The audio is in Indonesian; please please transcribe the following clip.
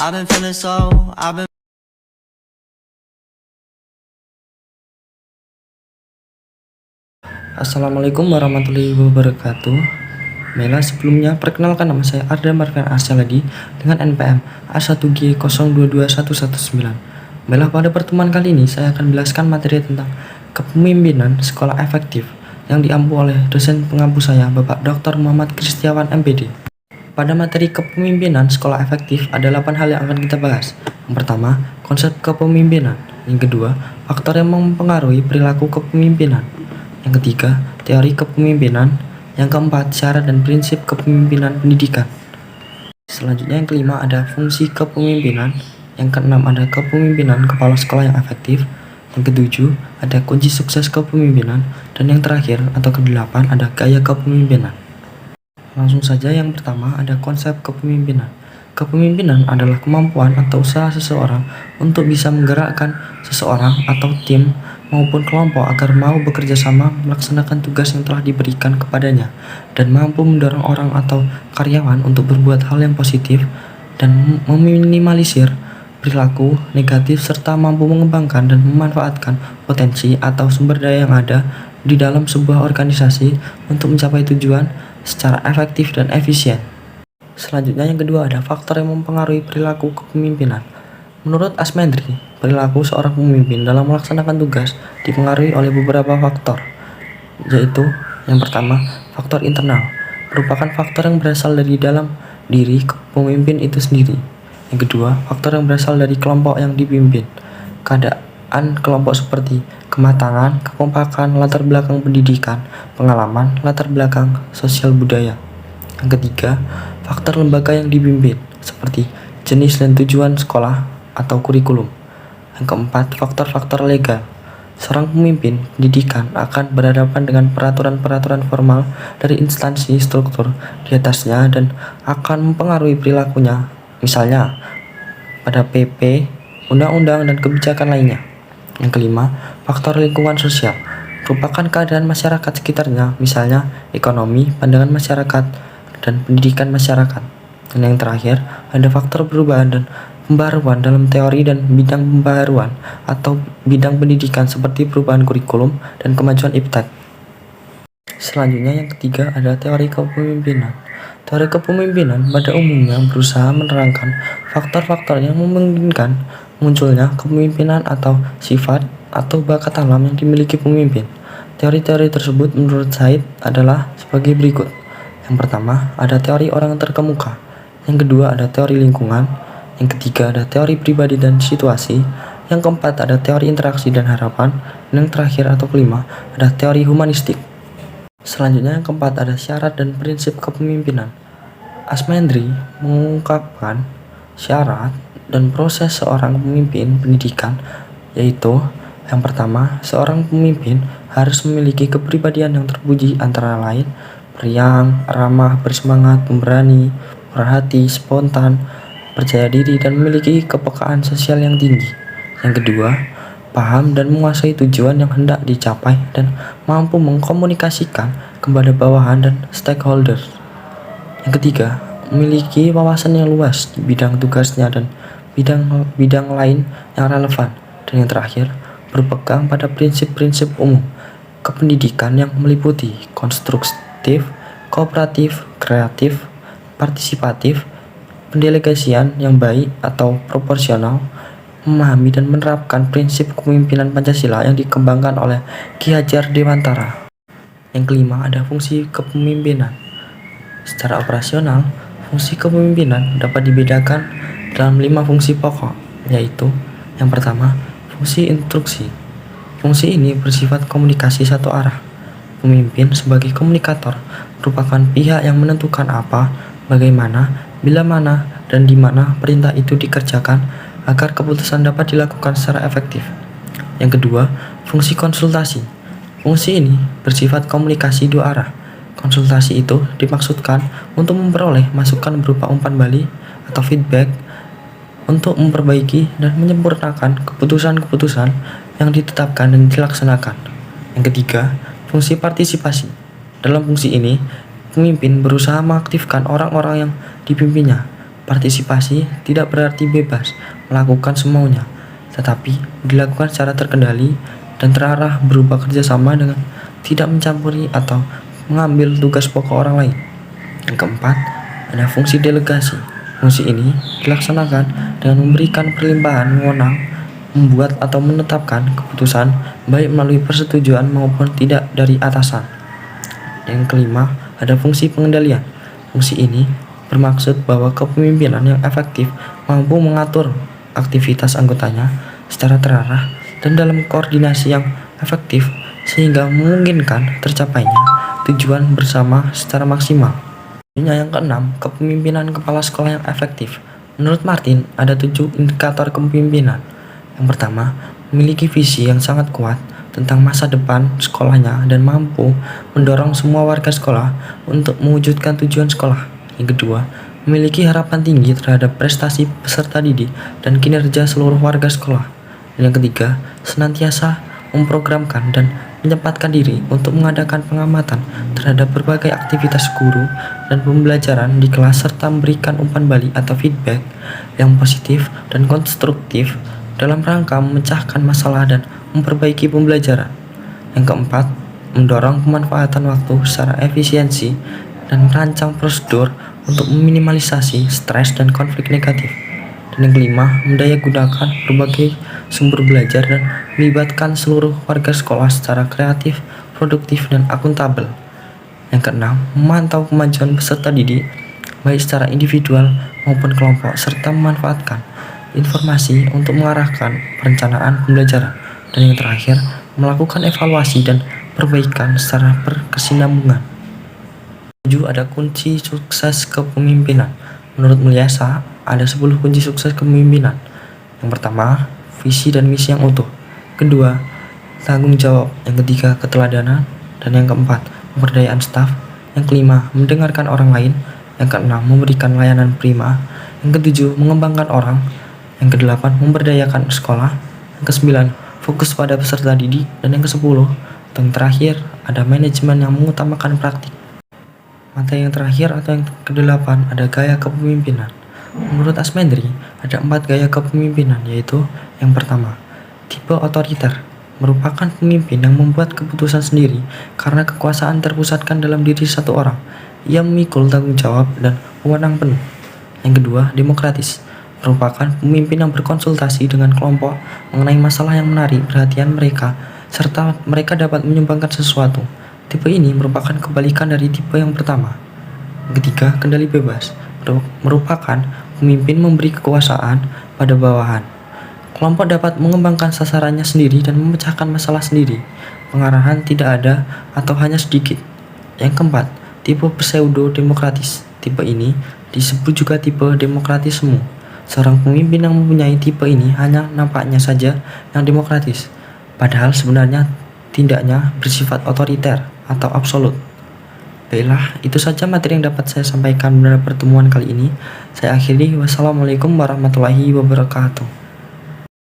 I've been feeling so, I've been Assalamualaikum warahmatullahi wabarakatuh. Baiklah, sebelumnya perkenalkan, nama saya Arda Marfian Arsya lagi dengan NPM A1G022119. Baiklah, pada pertemuan kali ini saya akan menjelaskan materi tentang kepemimpinan sekolah efektif yang diampu oleh dosen pengampu saya, Bapak Dr. Muhammad Kristiawan MPD. Pada materi kepemimpinan sekolah efektif ada 8 hal yang akan kita bahas. Yang pertama, konsep kepemimpinan. Yang kedua, faktor yang mempengaruhi perilaku kepemimpinan. Yang ketiga, teori kepemimpinan. Yang keempat, syarat dan prinsip kepemimpinan pendidikan. Selanjutnya yang kelima ada fungsi kepemimpinan. Yang keenam ada kepemimpinan kepala sekolah yang efektif. Yang ketujuh ada kunci sukses kepemimpinan. Dan yang terakhir atau kedelapan ada gaya kepemimpinan. Langsung saja, yang pertama ada konsep kepemimpinan. Kepemimpinan adalah kemampuan atau usaha seseorang untuk bisa menggerakkan seseorang atau tim maupun kelompok agar mau bekerja sama melaksanakan tugas yang telah diberikan kepadanya dan mampu mendorong orang atau karyawan untuk berbuat hal yang positif dan meminimalisir perilaku negatif serta mampu mengembangkan dan memanfaatkan potensi atau sumber daya yang ada di dalam sebuah organisasi untuk mencapai tujuan secara efektif dan efisien. Selanjutnya yang kedua ada faktor yang mempengaruhi perilaku kepemimpinan. Menurut Asmendri, perilaku seorang pemimpin dalam melaksanakan tugas dipengaruhi oleh beberapa faktor, yaitu yang pertama, faktor internal, merupakan faktor yang berasal dari dalam diri pemimpin itu sendiri. Yang kedua, faktor yang berasal dari kelompok yang dipimpin, keadaan kelompok seperti kematangan, kekompakan, latar belakang pendidikan, pengalaman, latar belakang sosial budaya. Yang ketiga, faktor lembaga yang dipimpin, seperti jenis dan tujuan sekolah atau kurikulum. Yang keempat, faktor-faktor legal. Seorang pemimpin pendidikan akan berhadapan dengan peraturan-peraturan formal dari instansi struktur di atasnya dan akan mempengaruhi perilakunya, misalnya pada PP, undang-undang, dan kebijakan lainnya. Yang kelima, faktor lingkungan sosial, merupakan keadaan masyarakat sekitarnya, misalnya ekonomi, pandangan masyarakat, dan pendidikan masyarakat. Dan yang terakhir, ada faktor perubahan dan pembaruan dalam teori dan bidang pembaruan atau bidang pendidikan seperti perubahan kurikulum dan kemajuan iptek. Selanjutnya yang ketiga ada teori kepemimpinan. Teori kepemimpinan pada umumnya berusaha menerangkan faktor-faktor yang memungkinkan munculnya kepemimpinan atau sifat atau bakat alam yang dimiliki pemimpin. Teori-teori tersebut menurut Said adalah sebagai berikut. Yang pertama ada teori orang terkemuka. Yang kedua ada teori lingkungan. Yang ketiga ada teori pribadi dan situasi. Yang keempat ada teori interaksi dan harapan. Dan yang terakhir atau kelima ada teori humanistik. Selanjutnya yang keempat ada syarat dan prinsip kepemimpinan. Asmendri mengungkapkan syarat dan proses seorang pemimpin pendidikan, yaitu yang pertama, seorang pemimpin harus memiliki kepribadian yang terpuji antara lain periang, ramah, bersemangat, pemberani, murah hati, spontan, percaya diri, dan memiliki kepekaan sosial yang tinggi. Yang kedua, paham dan menguasai tujuan yang hendak dicapai dan mampu mengkomunikasikan kepada bawahan dan stakeholders. Yang ketiga, memiliki wawasan yang luas di bidang tugasnya dan bidang lain yang relevan. Dan yang terakhir, berpegang pada prinsip-prinsip umum kependidikan yang meliputi konstruktif, kooperatif, kreatif, partisipatif, pendelegasian yang baik atau proporsional, memahami dan menerapkan prinsip kepemimpinan Pancasila yang dikembangkan oleh Ki Hajar Dewantara. Yang kelima ada fungsi kepemimpinan. Secara operasional, fungsi kepemimpinan dapat dibedakan dalam 5 fungsi pokok, yaitu yang pertama, fungsi instruksi. Fungsi ini bersifat komunikasi satu arah. Pemimpin sebagai komunikator merupakan pihak yang menentukan apa, bagaimana, bila mana, dan di mana perintah itu dikerjakan agar keputusan dapat dilakukan secara efektif. Yang kedua, fungsi konsultasi. Fungsi ini bersifat komunikasi dua arah. Konsultasi itu dimaksudkan untuk memperoleh masukan berupa umpan balik atau feedback untuk memperbaiki dan menyempurnakan keputusan-keputusan yang ditetapkan dan dilaksanakan. Yang ketiga, fungsi partisipasi. Dalam fungsi ini, pemimpin berusaha mengaktifkan orang-orang yang dipimpinnya Partisipasi tidak berarti bebas melakukan semaunya, tetapi dilakukan secara terkendali dan terarah berupa kerjasama dengan tidak mencampuri atau mengambil tugas pokok orang lain. Yang keempat, ada fungsi delegasi. Fungsi ini dilaksanakan dengan memberikan perlimpahan wewenang, membuat atau menetapkan keputusan baik melalui persetujuan maupun tidak dari atasan. Yang kelima, ada fungsi pengendalian. Fungsi ini bermaksud bahwa kepemimpinan yang efektif mampu mengatur aktivitas anggotanya secara terarah dan dalam koordinasi yang efektif sehingga memungkinkan tercapainya tujuan bersama secara maksimal. Yang keenam, kepemimpinan kepala sekolah yang efektif. Menurut Martin, ada 7 indikator kepemimpinan. Yang pertama, memiliki visi yang sangat kuat tentang masa depan sekolahnya dan mampu mendorong semua warga sekolah untuk mewujudkan tujuan sekolah. Yang kedua, memiliki harapan tinggi terhadap prestasi peserta didik dan kinerja seluruh warga sekolah. Dan yang ketiga, senantiasa memprogramkan dan menyempatkan diri untuk mengadakan pengamatan terhadap berbagai aktivitas guru dan pembelajaran di kelas serta memberikan umpan balik atau feedback yang positif dan konstruktif dalam rangka memecahkan masalah dan memperbaiki pembelajaran. Yang keempat, mendorong pemanfaatan waktu secara efisiensi dan merancang prosedur untuk meminimalisasi stres dan konflik negatif. Dan yang kelima, mendayagunakan berbagai sumber belajar dan melibatkan seluruh warga sekolah secara kreatif, produktif, dan akuntabel. Yang keenam, memantau kemajuan peserta didik baik secara individual maupun kelompok serta memanfaatkan informasi untuk mengarahkan perencanaan pembelajaran. Dan yang terakhir, melakukan evaluasi dan perbaikan secara berkesinambungan. 7. Ada kunci sukses kepemimpinan. Menurut Mulyasa, ada 10 kunci sukses kepemimpinan. Yang pertama, visi dan misi yang utuh. Kedua, tanggung jawab. Yang ketiga, keteladanan. Dan yang keempat, pemberdayaan staf. Yang kelima, mendengarkan orang lain. Yang keenam, memberikan layanan prima. Yang ketujuh, mengembangkan orang. Yang kedelapan, memberdayakan sekolah. Yang kesembilan, fokus pada peserta didik. Dan yang kesepuluh, yang terakhir, ada manajemen yang mengutamakan praktik. Materi yang terakhir atau yang kedelapan ada gaya kepemimpinan. Menurut Asmendri, ada 4 gaya kepemimpinan, yaitu yang pertama, tipe otoriter, merupakan pemimpin yang membuat keputusan sendiri karena kekuasaan terpusatkan dalam diri satu orang. Ia memikul tanggung jawab dan wewenang penuh. Yang kedua, demokratis, merupakan pemimpin yang berkonsultasi dengan kelompok mengenai masalah yang menarik perhatian mereka serta mereka dapat menyumbangkan sesuatu. Tipe ini merupakan kebalikan dari tipe yang pertama. Yang ketiga, kendali bebas, merupakan pemimpin memberi kekuasaan pada bawahan. Kelompok dapat mengembangkan sasarannya sendiri dan memecahkan masalah sendiri. Pengarahan tidak ada atau hanya sedikit. Yang keempat, tipe pseudo-demokratis. Tipe ini disebut juga tipe demokratisme. Seorang pemimpin yang mempunyai tipe ini hanya nampaknya saja yang demokratis, padahal sebenarnya tindaknya bersifat otoriter atau absolut. Baiklah, itu saja materi yang dapat saya sampaikan pada pertemuan kali ini. Saya akhiri. Wassalamualaikum warahmatullahi wabarakatuh.